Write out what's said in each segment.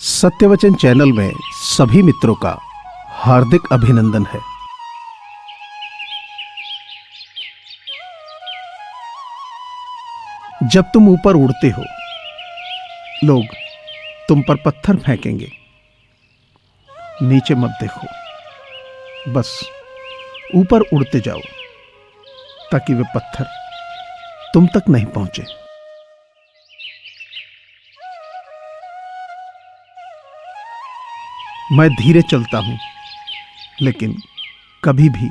सत्यवचन channel में सभी मित्रों का हार्दिक अभिनंदन है। जब तुम ऊपर उड़ते हो, लोग तुम पर पत्थर फेंकेंगे। नीचे मत देखो, बस ऊपर उड़ते जाओ ताकि वे पत्थर तुम तक नहीं पहुंचे। मैं धीरे चलता हूं, लेकिन कभी भी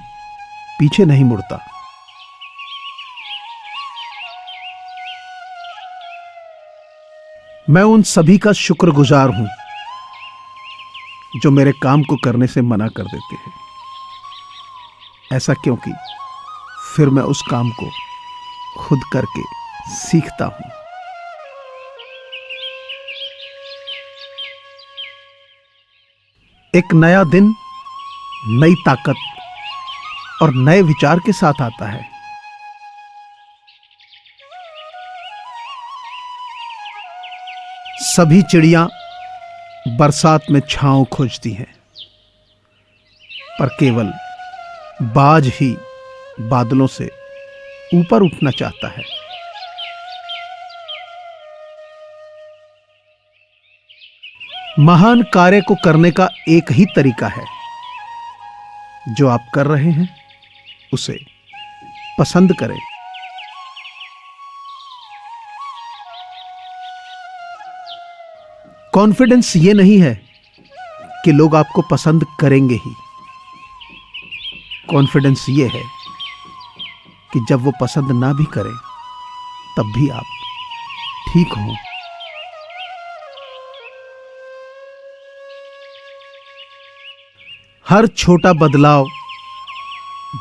पीछे नहीं मुड़ता। मैं उन सभी का शुक्रगुजार हूं जो मेरे काम को करने से मना कर देते हैं। ऐसा क्योंकि फिर मैं उस काम को खुद करके सीखता हूं। एक नया दिन नई ताकत और नए विचार के साथ आता है। सभी चिड़ियां बरसात में छांव खोजती हैं, पर केवल बाज ही बादलों से ऊपर उठना चाहता है। महान कार्य को करने का एक ही तरीका है। जो आप कर रहे हैं उसे पसंद करें। कॉन्फिडेंस ये नहीं है कि लोग आपको पसंद करेंगे ही। कॉन्फिडेंस ये है कि जब वो पसंद ना भी करें तब भी आप ठीक हो। हर छोटा बदलाव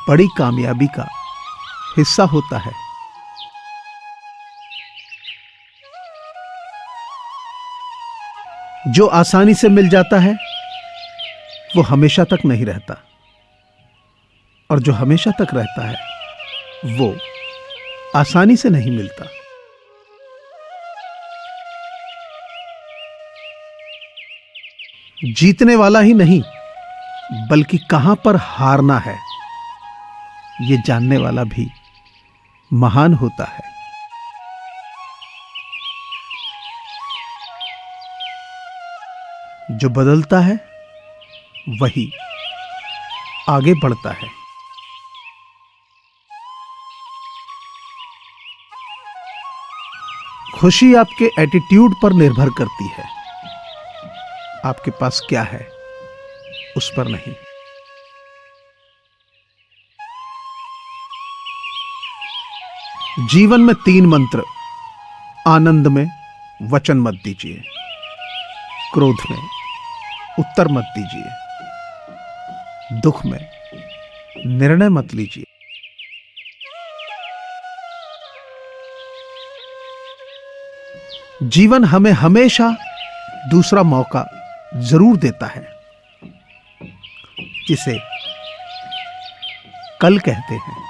बड़ी कामयाबी का हिस्सा होता है। जो आसानी से मिल जाता है वो हमेशा तक नहीं रहता, और जो हमेशा तक रहता है वो आसानी से नहीं मिलता। जीतने वाला ही नहीं बल्कि कहां पर हारना है ये जानने वाला भी महान होता है। जो बदलता है वही आगे बढ़ता है। खुशी आपके एटीट्यूड पर निर्भर करती है, आपके पास क्या है उस पर नहीं। जीवन में 3 मंत्र। आनंद में वचन मत दीजिए, क्रोध में उत्तर मत दीजिए, दुख में निर्णय मत लीजिए। जीवन हमें हमेशा दूसरा मौका जरूर देता है, जिसे कल कहते हैं।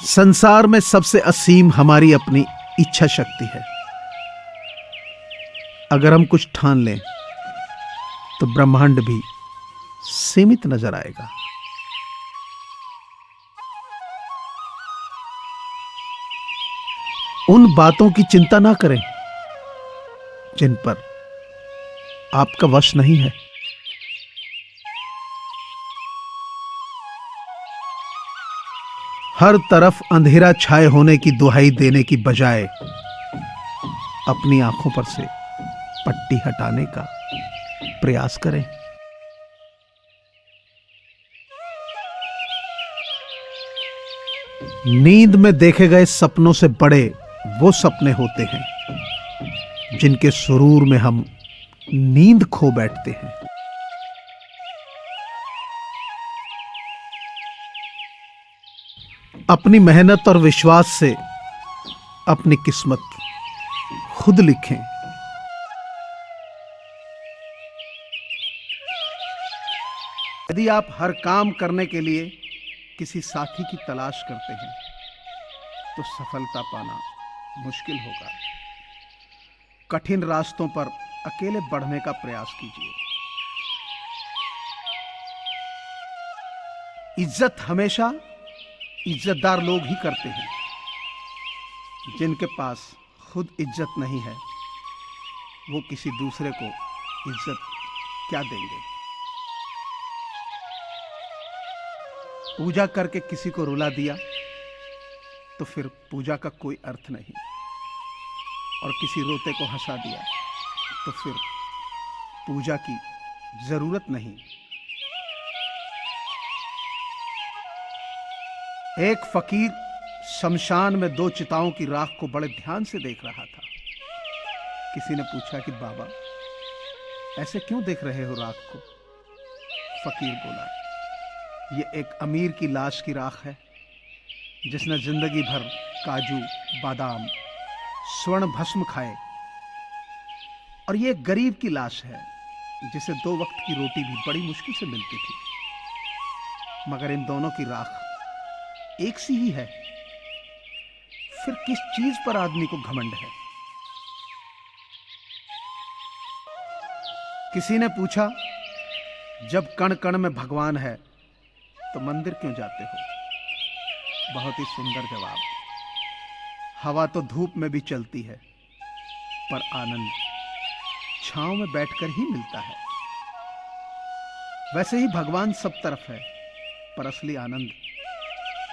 संसार में सबसे असीम हमारी अपनी इच्छा शक्ति है। अगर हम कुछ ठान लें तो ब्रह्मांड भी सीमित नजर आएगा। उन बातों की चिंता ना करें जिन पर आपका वश नहीं है। हर तरफ अंधेरा छाए होने की दुहाई देने की बजाय अपनी आंखों पर से पट्टी हटाने का प्रयास करें। नींद में देखे गए सपनों से बड़े वो सपने होते हैं जिनके सुरूर में हम नींद खो बैठते हैं। अपनी मेहनत और विश्वास से अपनी किस्मत खुद लिखें। यदि आप हर काम करने के लिए किसी साथी की तलाश करते हैं तो सफलता पाना मुश्किल होगा। कठिन रास्तों पर अकेले बढ़ने का प्रयास कीजिए। इज्जत हमेशा इज्जतदार लोग ही करते हैं। जिनके पास खुद इज्जत नहीं है, वो किसी दूसरे को इज्जत क्या देंगे। पूजा करके किसी को रुला दिया तो फिर पूजा का कोई अर्थ नहीं, और किसी रोते को हंसा दिया तो फिर पूजा की जरूरत नहीं। एक फकीर शमशान में 2 चिताओं की राख को बड़े ध्यान से देख रहा था। किसी ने पूछा कि बाबा, ऐसे क्यों देख रहे हो राख को? फकीर बोला, ये एक अमीर की लाश की राख है, जिसने जिंदगी भर काजू, बादाम, स्वर्ण भस्म खाए, और ये एक गरीब की लाश है, जिसे 2 वक्त की रोटी भी बड़ी मुश्किल से मिलती थी। मगर इन दोनों की राख एक सी ही है। फिर किस चीज पर आदमी को घमंड है? किसी ने पूछा, जब कण कण में भगवान है तो मंदिर क्यों जाते हो? बहुत ही सुंदर जवाब। हवा तो धूप में भी चलती है, पर आनंद छांव में बैठकर ही मिलता है। वैसे ही भगवान सब तरफ है, पर असली आनंद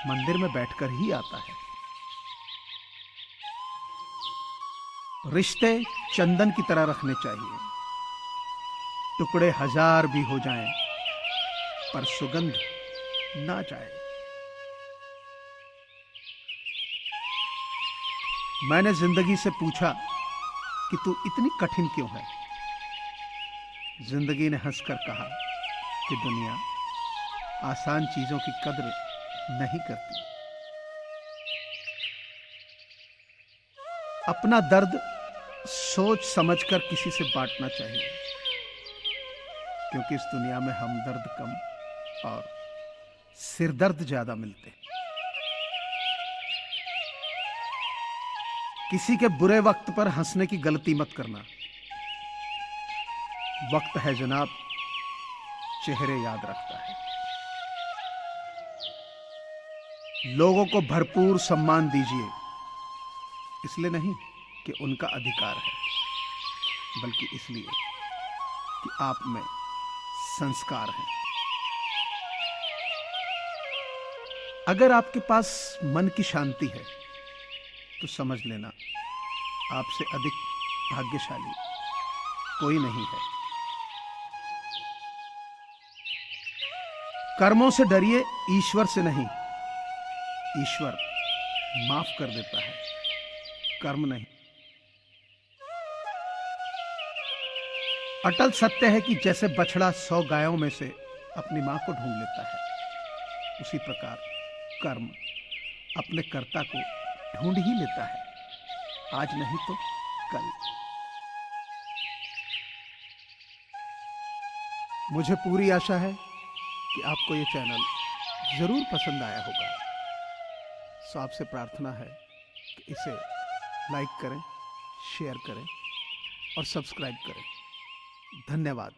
मंदिर में बैठकर ही आता है। रिश्ते चंदन की तरह रखने चाहिए। टुकड़े 1000 भी हो जाएं, पर सुगंध ना जाए। मैंने जिंदगी से पूछा कि तू इतनी कठिन क्यों है? जिंदगी ने हंसकर कहा कि दुनिया आसान चीजों की कद्र नहीं करती। अपना दर्द सोच समझकर किसी से बांटना चाहिए, क्योंकि इस दुनिया में हमदर्द कम और सिरदर्द ज्यादा मिलते हैं। किसी के बुरे वक्त पर हंसने की गलती मत करना। वक्त है जनाब, चेहरे याद रखता है। लोगों को भरपूर सम्मान दीजिए, इसलिए नहीं कि उनका अधिकार है, बल्कि इसलिए कि आप में संस्कार है। अगर आपके पास मन की शांति है तो समझ लेना, आपसे अधिक भाग्यशाली कोई नहीं है। कर्मों से डरिए, ईश्वर से नहीं। ईश्वर माफ कर देता है, कर्म नहीं। अटल सत्य है कि जैसे बछड़ा 100 गायों में से अपनी मां को ढूंढ लेता है, उसी प्रकार कर्म अपने कर्ता को ढूंढ ही लेता है, आज नहीं तो कल। मुझे पूरी आशा है कि आपको ये चैनल जरूर पसंद आया होगा। सो आपसे प्रार्थना है कि इसे लाइक करें, शेयर करें और सब्सक्राइब करें। धन्यवाद।